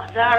1000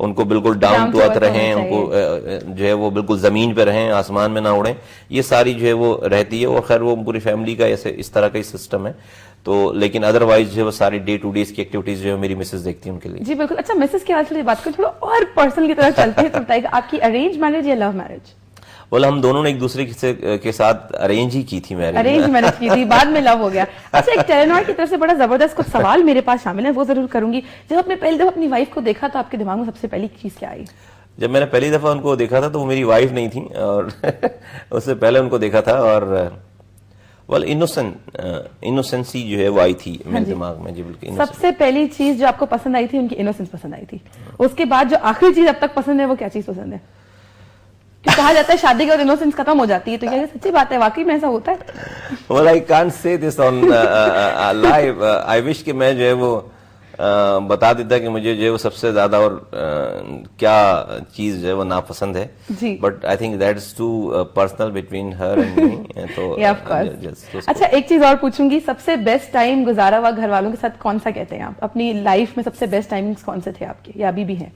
ان کو بالکل down to ارتھ رہیں, ان کو جو ہے وہ بالکل زمین پہ رہیں, آسمان میں نہ اڑیں, یہ ساری جو ہے وہ رہتی ہے. اور خیر وہ پوری فیملی کا ایسے اس طرح کا ہی سسٹم ہے. تو لیکن ادروائز جو ہے وہ ساری ڈے ٹو ڈیز کی ایکٹیویٹیز جو ہے میری مسز دیکھتی ہیں ان کے لیے. جی بالکل. اچھا مسز کی حال سے بات کریں, تھوڑا اور پرسنل کی طرف چلتے ہیں, تو بتائیے آپ کی ارینج میرج یا لو میرج؟ بولا ہم دونوں نے ایک دوسرے کے ساتھ ارینج ہی کی تھی میرج. ارینج میرج کی تھی, بعد میں لو ہو گیا. اچھا ایک ٹیلنور کی طرف سے بڑا زبردست کچھ سوال میرے پاس شامل ہے, وہ ضرور کروں گی. جب آپ نے پہلی دفعہ اپنی وائف کو دیکھا تو آپ کے دماغ میں سب سے پہلی چیز کیا آئی؟ جب میں نے پہلی دفعہ ان کو دیکھا تھا تو وہ میری وائف نہیں تھی, اور اس سے پہلے ان کو دیکھا تھا, اور انوسنسی جو ہے وہ آئی تھی میرے دماغ میں. جی بالکل. سب سے پہلی چیز جو آپ کو پسند آئی تھی ان کی انوسنس پسند آئی تھی. اس کے بعد جو آخری چیز اب تک پسند ہے وہ کیا چیز پسند ہے؟ کہا جاتا ہے شادی کے بعد انوسنس ختم ہو جاتی ہے, تو کیا سچی بات ہے؟ واقعی میں ایسا ہوتا ہے؟ well I can't say this on live. I wish کہ میں جو ہے وہ بتا دیتا کہ مجھے جو ہے وہ سب سے زیادہ اور کیا چیز جو ہے وہ ناپسند ہے. But I think that is too personal between her and me. تو اچھا ایک چیز اور پوچھوں گی, سب سے بیسٹ ٹائم گزارا ہوا گھر والوں کے ساتھ کون سا کہتے ہیں آپ؟ اپنی لائف میں سب سے بیسٹ ٹائمنگز کون سے تھے آپ کے, یا ابھی بھی ہیں؟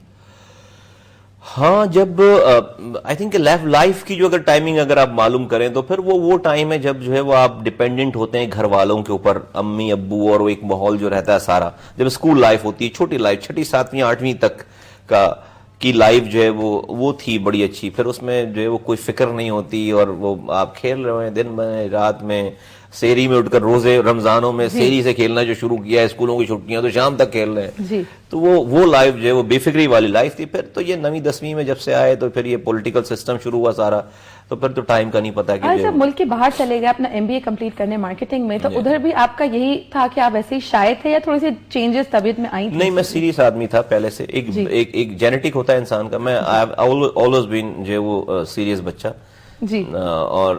ہاں جب آئی تھنک لائف کی جو اگر ٹائمنگ اگر آپ معلوم کریں تو پھر وہ ٹائم ہے جب جو ہے وہ آپ ڈیپینڈنٹ ہوتے ہیں گھر والوں کے اوپر, امی ابو, اور وہ ایک ماحول جو رہتا ہے سارا. جب اسکول لائف ہوتی ہے, چھوٹی لائف, 6ٹھی 7ویں 8ویں تک کی لائف جو ہے وہ تھی بڑی اچھی. پھر اس میں جو ہے وہ کوئی فکر نہیں ہوتی, اور وہ آپ کھیل رہے ہیں دن میں رات میں, سیری میں اٹھ کر, روزے رمضانوں میں سیری سے کھیلنا جو شروع کیا ہے, اسکولوں کی چھٹیاں تو شام تک کھیل رہے ہیں. تو وہ لائف جو ہے وہ بے فکری والی لائف تھی. پھر تو یہ 9ویں 10ویں میں جب سے آئے تو پھر یہ پولیٹیکل سسٹم شروع ہوا سارا, تو پھر تو ٹائم کا نہیں پتا کہ جب ملک کے باہر چلے گئے اپنا MBA کمپلیٹ کرنے مارکیٹنگ میں, تو ادھر بھی آپ کا یہی تھا کہ آپ ایسے ہی شائع تھے, یا تھوڑی سی چینجز طبیعت میں آئی؟ نہیں, میں سیریس آدمی تھا پہلے سے. ایک جینیٹک ہوتا ہے انسان کا. میں آلویز بین جو ہے وہ سیریس بچہ. جی. اور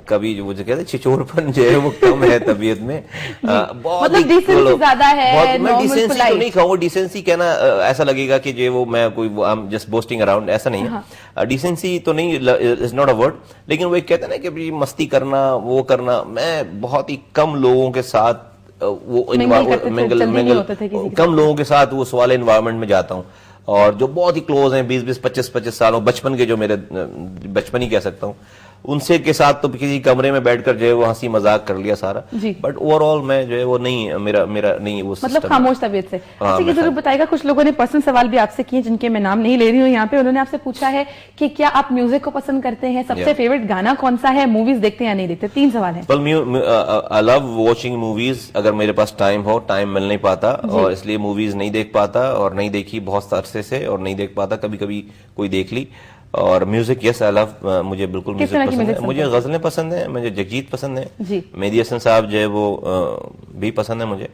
کبھی جو مجھے کہتے ہیں چچور پن جو ہے وہ کم ہے طبیعت میں. مطلب ڈیسنسی زیادہ ہے. میں ڈیسنسی تو نہیں کہوں, ڈیسنسی کہنا ایسا لگے گا کہ جو وہ میں کوئی جسٹ بوسٹنگ اراؤنڈ, ایسا نہیں ہے. ڈیسنسی تو نہیں, از ناٹ اے ورڈ, لیکن وہ کہتے ہیں نا کہ مستی کرنا, وہ کرنا. میں بہت ہی کم لوگوں کے ساتھ وہ کم لوگوں کے ساتھ وہ سوال انوائرمنٹ میں جاتا ہوں, اور جو بہت ہی کلوز ہیں 20-25 سالوں بچپن کے, جو میرے بچپن ہی کہہ سکتا ہوں, ان سے کے ساتھ تو کسی کمرے میں بیٹھ کر جو ہے وہ ہنسی مذاق کر لیا سارا. بٹ اوور آل میں جو ہے وہ نہیں, میرا نہیں وہ مطلب خاموش طبیعت سے. اچھا یہ ضرور بتائے گا, کچھ لوگوں نے پرسنل سوال بھی آپ سے کیے جن کے میں نام نہیں لے رہی ہوں یہاں پہ. انہوں نے آپ سے پوچھا ہے کہ کیا آپ میوزک کو پسند کرتے ہیں, سب سے فیوریٹ گانا کون سا ہے, موویز دیکھتے ہیں یا نہیں دیکھتے؟ 3 سوال ہیں. I love watching movies. اگر میرے پاس ٹائم ہو, ٹائم مل نہیں پاتا, اور اس لیے موویز نہیں دیکھ پاتا, اور نہیں دیکھی بہت عرصے سے, اور نہیں دیکھ پاتا, کبھی کبھی کوئی دیکھ لی. اور میوزک, یس آئی لو, مجھے بالکل میوزک پسند ہے. مجھے غزلیں پسند ہیں, مجھے جگجیت پسند ہے, مہدی حسن صاحب جو ہے وہ بھی پسند ہے مجھے.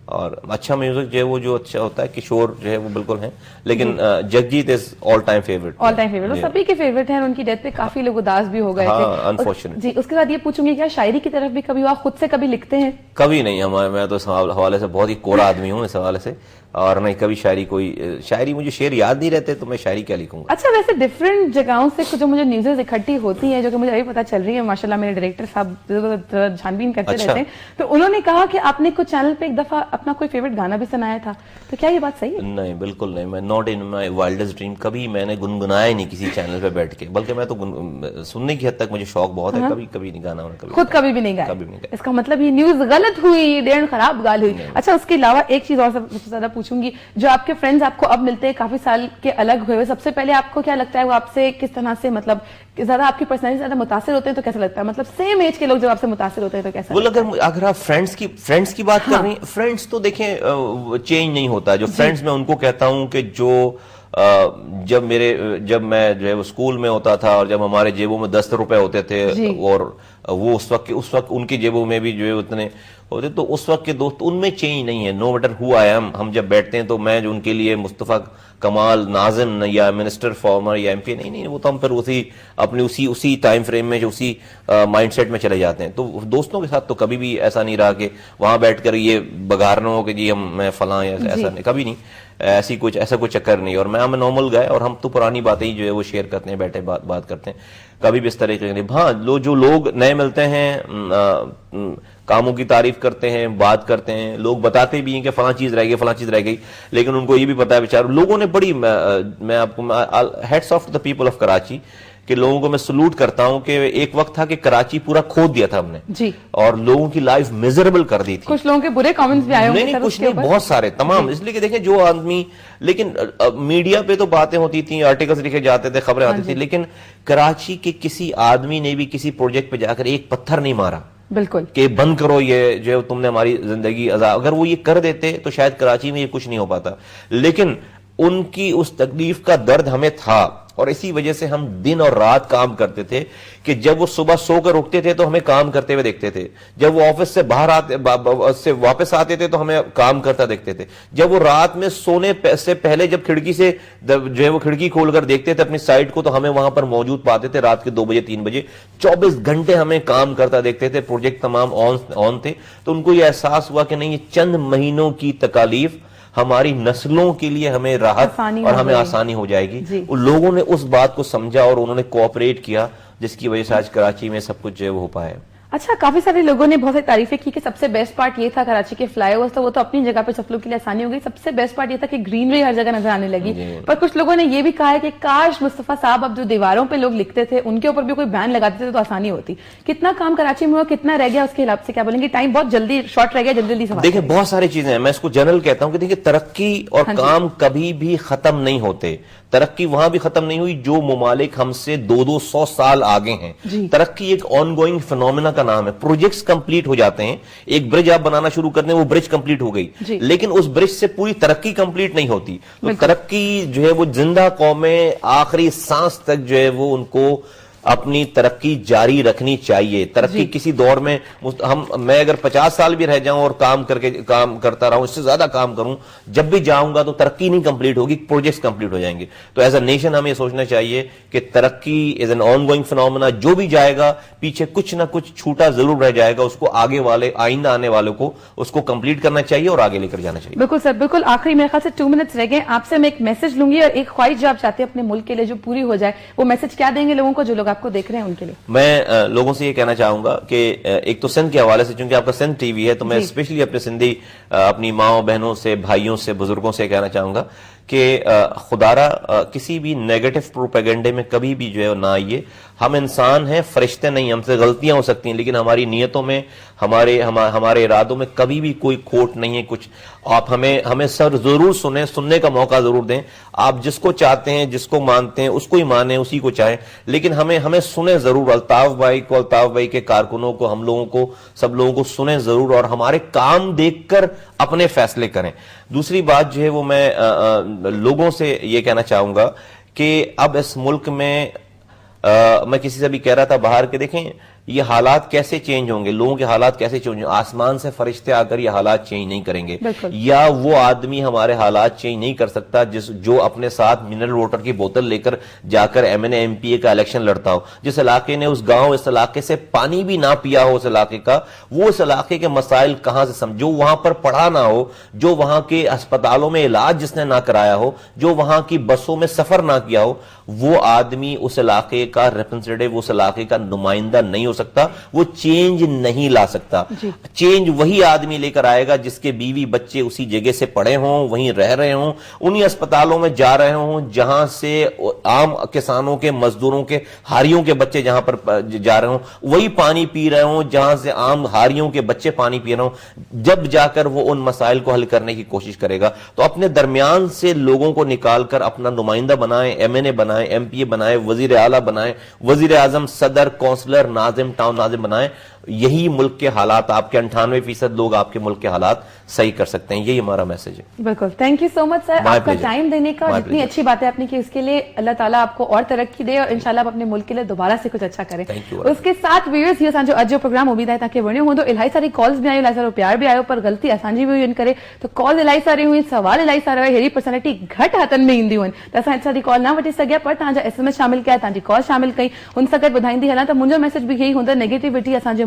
اور اچھا میوزک جو ہے وہ جو اچھا ہوتا ہے, کشور جو ہے وہ بالکل ہیں, لیکن Jagjit is all time favourite. All time favourite, سبھی کے فیوریٹ ہیں. ان کی ڈیتھ پہ کافی لوگ اداس بھی ہو گئے تھے, انفارچونیٹ. جی. اس کے بعد یہ پوچھوں گی, کیا شاعری کی طرف بھی کبھی ہوا, خود سے کبھی لکھتے ہیں؟ کبھی نہیں. میں تو اس حوالے سے بہت ہی کوڑا آدمی ہوں اس حوالے سے, اور نہیں کبھی شاعری مجھے شعر یاد نہیں رہتے, تو میں شاعری کیا لکھوں گا. اچھا ویسے ڈفرینٹ جگہوں سے جو مجھے نیوزز اکٹھی ہوتی ہیں, جو کہ مجھے ابھی پتا چل رہی ہے, ماشاءاللہ میرے ڈائریکٹر صاحب چھان بین کرتے رہتے ہیں, تو انہوں نے کہا کہ آپ نے کچھ چینل پہ ایک دفعہ اپنا کوئی فیوریٹ گانا بھی سنایا تھا, تو کیا یہ بات صحیح ہے؟ نہیں بالکل نہیں. میں ناٹ ان مائی وائلڈسٹ ڈریم, کبھی میں نے گنگنایا نہیں کسی چینل پہ بیٹھ کے, بلکہ میں تو سننے کی حد تک مجھے شوق بہت ہے, کبھی نہیں گانا, خود کبھی بھی نہیں گایا. اس کا مطلب یہ نیوز غلط ہوئی, ڈیڑھ خراب گال ہوئی. اچھا اس کے علاوہ ایک چیز اور سب سے زیادہ پوچھوں گی, جو آپ کے فرینڈز آپ کو اب ملتے ہیں کافی سال کے الگ ہوئے, سب سے پہلے آپ کو کیا لگتا ہے وہ آپ سے کس طرح سے, مطلب زیادہ آپ کی پرسنالٹی زیادہ متاثر ہوتے ہیں تو کیسا لگتا ہے؟ مطلب سیم ایج کے لوگ جب آپ سے متاثر ہوتے ہیں تو کیسا لگتا ہے؟ اگر آپ فرینڈس کی بات کر رہی ہیں, فرینڈس تو دیکھیں چینج نہیں ہوتا. جو فرینڈس میں ان کو کہتا ہوں کہ جو جب میں جو ہے وہ اسکول میں ہوتا تھا, اور جب ہمارے جیبوں میں 10 روپے ہوتے تھے, اور وہ اس وقت ان کی جیبوں میں بھی جو ہے اتنے ہوتے, تو اس وقت کے دوست ان میں چینج نہیں ہے. No matter who I am, ہم جب بیٹھتے ہیں تو میں جو ان کے لیے مصطفیٰ کمال ناظم یا منسٹر فارمر یا MP, نہیں, وہ تو ہم پھر اسی ٹائم فریم میں, جو اسی مائنڈ سیٹ میں چلے جاتے ہیں. تو دوستوں کے ساتھ تو کبھی بھی ایسا نہیں رہا کہ وہاں بیٹھ کر یہ بگارنا ہو کہ جی میں فلاں, ایسا نہیں, کبھی نہیں, ایسا کوئی چکر نہیں. اور میں نارمل گئے, اور ہم تو پرانی باتیں ہی جو ہے وہ شیئر کرتے ہیں, بیٹھے بات کرتے ہیں, کبھی بھی اس طرح کے نہیں. ہاں جو لوگ نئے ملتے ہیں, کاموں کی تعریف کرتے ہیں, بات کرتے ہیں, لوگ بتاتے بھی ہیں کہ فلاں چیز رہ گئی, فلاں چیز رہ گئی, لیکن ان کو یہ بھی پتا ہے بیچارے لوگوں نے بڑی, میں آپ کو hats of the people of Karachi کہ لوگوں کو میں سلوٹ کرتا ہوں کہ ایک وقت تھا کہ کراچی پورا کھود دیا تھا ہم نے جی, اور لوگوں کی لائف میزریبل کر دی تھی. کچھ لوگوں کے برے کامنٹس بھی آئے ہوں گے. نہیں کچھ نہیں, بہت سارے تمام, اس لیے کہ دیکھیں جو آدمی, لیکن میڈیا پہ تو باتیں ہوتی تھیں, آرٹیکلز لکھے جاتے تھے, خبریں آتی تھی, لیکن کراچی کے کسی آدمی نے بھی کسی پروجیکٹ پہ جا کر ایک پتھر نہیں مارا بالکل کہ بند کرو یہ جو تم نے ہماری زندگی اگر وہ یہ کر دیتے تو شاید کراچی میں یہ کچھ نہیں ہو پاتا. لیکن ان کی اس تکلیف کا درد ہمیں تھا, اور اسی وجہ سے ہم دن اور رات کام کرتے تھے کہ جب وہ صبح سو کر اٹھتے تھے تو ہمیں کام کرتے ہوئے دیکھتے تھے, جب وہ آفس سے باہر سے واپس آتے تھے تو ہمیں کام کرتا دیکھتے تھے, جب وہ رات میں سونے سے پہلے جب کھڑکی سے جو ہے وہ کھڑکی کھول کر دیکھتے تھے اپنی سائٹ کو تو ہمیں وہاں پر موجود پاتے تھے رات کے 2 بجے 3 بجے, 24 گھنٹے ہمیں کام کرتا دیکھتے تھے, پروجیکٹ تمام آن تھے. تو ان کو یہ احساس ہوا کہ نہیں, یہ چند مہینوں کی تکالیف ہماری نسلوں کے لیے ہمیں راحت اور ہمیں آسانی ہو جائے گی. ان لوگوں نے اس بات کو سمجھا اور انہوں نے کوآپریٹ کیا, جس کی وجہ سے آج کراچی میں سب کچھ جو ہے وہ ہو پایا ہے. اچھا, کافی سارے لوگوں نے بہت ساری تعریفیں کی کہ سب سے بیسٹ پارٹ یہ تھا کراچی کے فلائی اوورز, تو وہ تو اپنی جگہ پہ سب لوگ کے لیے آسانی ہو گئی. سب سے بیسٹ پارٹ یہ تھا کہ گرینری ہر جگہ نظر آنے لگی. پر کچھ لوگوں نے یہ بھی کہا ہے کہ کاش مصطفیٰ صاحب اب جو دیواروں پہ لوگ لکھتے تھے ان کے اوپر بھی کوئی بین لگاتے تھے تو آسانی ہوتی. کتنا کام کراچی میں ہوا, کتنا رہ گیا, اس کے حساب سے کیا بولیں گے؟ ٹائم بہت جلدی شارٹ رہ گیا, جلدی سوال. دیکھیں بہت ساری چیزیں ہیں, میں اس کو جنرل کہتا ہوں کہ دیکھیں ترقی اور کام کبھی بھی ختم نہیں ہوتے. ترقی وہاں بھی ختم نہیں ہوئی جو ممالک ہم سے 200 سال آگے ہیں. ترقی ایک آن گوئنگ فینومینا کا نام ہے. پروجیکٹس کمپلیٹ ہو جاتے ہیں, ایک برج آپ بنانا شروع کرتے ہیں, وہ برج کمپلیٹ ہو گئی, لیکن اس برج سے پوری ترقی کمپلیٹ نہیں ہوتی. تو ترقی جو ہے وہ زندہ قومیں آخری سانس تک جو ہے وہ ان کو اپنی ترقی جاری رکھنی چاہیے. ترقی کسی دور میں میں اگر 50 سال بھی رہ جاؤں اور کام کرتا رہوں, اس سے زیادہ کام کروں, جب بھی جاؤں گا تو ترقی نہیں کمپلیٹ ہوگی, پروجیکٹس کمپلیٹ ہو جائیں گے. تو ایز اے نیشن ہمیں یہ سوچنا چاہیے کہ ترقی is an on going phenomena, جو بھی جائے گا پیچھے کچھ نہ کچھ چھوٹا ضرور رہ جائے گا, اس کو آگے والے آئندہ آنے والوں کو اس کو کمپلیٹ کرنا چاہیے اور آگے لے کر جانا چاہیے. بالکل سر, بالکل. آخری میرے خیال سے 2 منٹس رہ گئے, آپ سے میں ایک میسج لوں گی اور ایک خواہش جو آپ چاہتے ہیں اپنے ملک کے لیے جو پوری ہو جائے, وہ میسج کیا دیں گے لوگوں کو جو لوگ آپ کو دیکھ رہے ہیں ان کے لیے؟ میں لوگوں سے یہ کہنا چاہوں گا کہ ایک تو سندھ کے حوالے سے, چونکہ آپ کا سندھ ٹی وی ہے, تو میں اسپیشلی اپنے سندھی اپنی ماؤں بہنوں سے, بھائیوں سے, بزرگوں سے کہنا چاہوں گا کہ خدارا کسی بھی نیگیٹو پروپیگنڈے میں کبھی بھی جو ہے نہ آئیے. ہم انسان ہیں, فرشتے نہیں, ہم سے غلطیاں ہو سکتی ہیں, لیکن ہماری نیتوں میں, ہمارے ارادوں میں کبھی بھی کوئی کھوٹ نہیں ہے. کچھ آپ ہمیں سر ضرور سننے کا موقع ضرور دیں. آپ جس کو چاہتے ہیں, جس کو مانتے ہیں, اس کو ہی مانیں, اسی کو چاہیں, لیکن ہمیں سنیں ضرور. الطاف بھائی کے کارکنوں کو, ہم لوگوں کو, سب لوگوں کو سنیں ضرور اور ہمارے کام دیکھ کر اپنے فیصلے کریں. دوسری بات جو ہے وہ میں لوگوں سے یہ کہنا چاہوں گا کہ اب اس ملک میں میں کسی سے بھی کہہ رہا تھا باہر کے, دیکھیں یہ حالات کیسے چینج ہوں گے, لوگوں کے حالات کیسے چینج ہوں گے. آسمان سے فرشتے آ کر یہ حالات چینج نہیں کریں گے, یا وہ آدمی ہمارے حالات چینج نہیں کر سکتا جو اپنے ساتھ منرل واٹر کی بوتل لے کر جا کر MNA-MPA کا الیکشن لڑتا ہو. جس علاقے نے اس گاؤں, اس علاقے سے پانی بھی نہ پیا ہو اس علاقے کا, وہ اس علاقے کے مسائل کہاں سے جو وہاں پر پڑھا نہ ہو, جو وہاں کے اسپتالوں میں علاج جس نے نہ کرایا ہو, جو وہاں کی بسوں میں سفر نہ کیا ہو, وہ آدمی اس علاقے کا ریپرزینٹیو, اس علاقے کا نمائندہ نہیں ہو سکتا, وہ چینج نہیں لا سکتا. چینج وہی آدمی لے کر آئے گا جس کے بیوی بچے اسی جگہ سے پڑے ہوں, وہیں رہ رہے ہوں, انہی اسپتالوں میں جا رہے ہوں جہاں سے عام کسانوں کے, مزدوروں کے, ہاریوں کے بچے جہاں پر جا رہے ہوں, وہی پانی پی رہے ہوں جہاں سے عام ہاریوں کے بچے پانی پی رہے ہوں. جب جا کر وہ ان مسائل کو حل کرنے کی کوشش کرے گا. تو اپنے درمیان سے لوگوں کو نکال کر اپنا نمائندہ بنائیں, MNA بنائیں, MPA بنائیں, وزیر اعلیٰ بنائیں, وزیر اعظم, صدر, کونسلر, ناظم, ٹاؤن ناظم بنائیں. یہی ملک کے حالات, آپ کے 98% لوگ آپ کے ملک کے حالات صحیح کر سکتے ہیں. یہی ہمارا میسج ہے. بالکل. تھینک یو سو مچ سر, آپ کا ٹائم دینے کا, اور جتنی اچھی باتیں آپ نے کی اس کے لیے اللہ تعالیٰ آپ کو اور ترقی دے, اور انشاءاللہ آپ اپنے ملک کے لیے دوبارہ سے کچھ اچھا کریں. اس کے ساتھ ویورز یہ جو اج جو پروگرام امید ہے تاکہ ونیو ہوں تو الہی ساری کالز بھی آئی, الہی سارو پیار بھی آئے, پر غلطی اسانجی بھی ہوئی کرے تو کال الہی ساری ہوئی, سوال الہی سارا ہوئے, ہیری پرسنالٹی گھٹ ہاتھن میں ایندی ہوئن تو اساں ساری کال نہ وٹی سگیا, پر تاں جا SMS شامل کیا, تاں جی کال شامل کئی, ان سگت بدھائیں دی. حالانکہ منجو میسج بھی یہی ہوندا, نیگیٹیوٹی اساں